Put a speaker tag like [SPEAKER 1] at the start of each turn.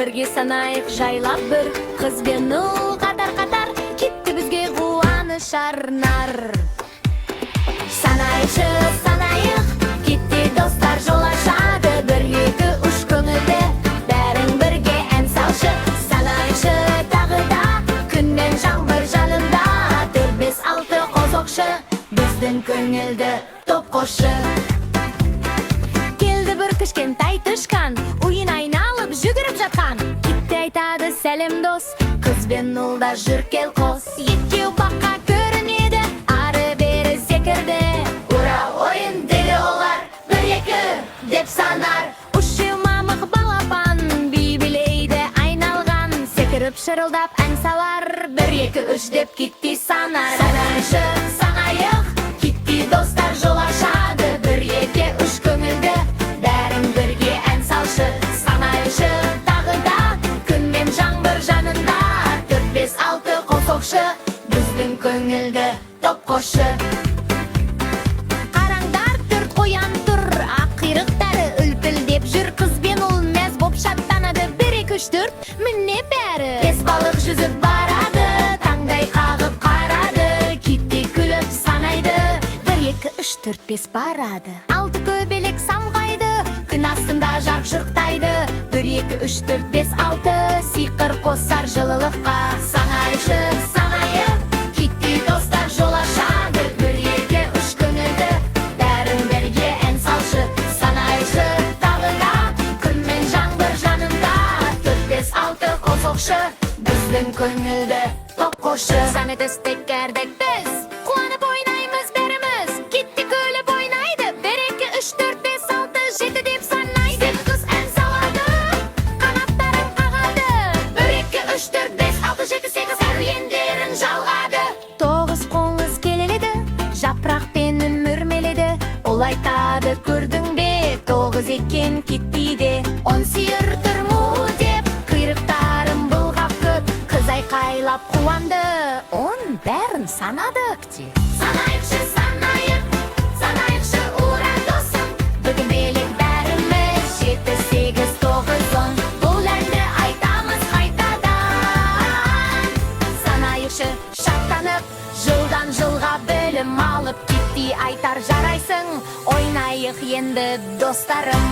[SPEAKER 1] бірге санайық жайлап бір қыз бен ұл қатар-қатар кетті бізге қуаныш арнар. Санайықшы, санайық, кетті достар жол ашады, бір екі үш көңілді бәрің бірге ән салшы. Санайықшы тағы да күннен жаңбыр жанында, 4-5-6 қосоқшы біздің көңілді топ қошы. Келді бір кішкентай тышқан, ойын айналып жүгіріп жатқан, кетті айтады сәлем дос, қыз бен ұлда жүр кел қос. Екеу баққа көрінеді, ары бері секірді, ура ойын деді олар, бір екі деп санар. Үшеу мамық балапан би билейді айналған, секіріп шырылдап ән салар, бір екі үш деп кетті санар. Санайшы санайық, кетті достар жол ашады, бір екі үш көңілді бәрің бірге ән салшы. Санайшы тағы да күн мен жаңбыр жанында, 4-5-6 қосоқшы біздің көңілді топ қошы. Қараңдар төрт қоян тұр, ақ құйрықтары үлпілдеп жүр, қыз бен ұл мәз боп шаттанады, 1-2-3-4 міне бәрі. 5 балық жүзіп барады, таңдай қағып қарады, кетті күліп санайды, 1-2-3-4-5 барады. 6 көбелек самғайды, күн астында жарқ жұрқтайды, 1-2-3-4-5-6 сиқыр қосар жылылыққа. Санайшы санайық, кетті достар жол ашады, 1-2-3 көңілді бәрің бірге ән салшы. Санайшы тағы да күн мен жаңбыр жанында, 4-5-6 қосоқшы біздің көңілді топ қошы. Самет істекердік біз қуанып ойнаймыз бәріміз, кетті күліп ойнайды, 1-2-3-4-5-6 7 деп санайды, қыз ән салады, қанаттарын қағады, 1-2-3-4-5-6-7-8 әуендерін жалғады. 9 қоңыз келеледі, жапырақпен мүрмеледі, ол айтады көрдің бе 9 екен кетпейді. 10 сиыр тұр му деп құйрықтарын бұлғап көп, қыз айқайлап қуанды, 10 бәрін санады. Санайықшы санайық, санайықшы ура досым, бүгін белек бәріміз, 7-8-9-10 бұл әнді айтамыз қайтадан. Санайықшы шаттанып, жылдан жылға білім алып, кетті айтар жарайсың, ойнайық енді достарым.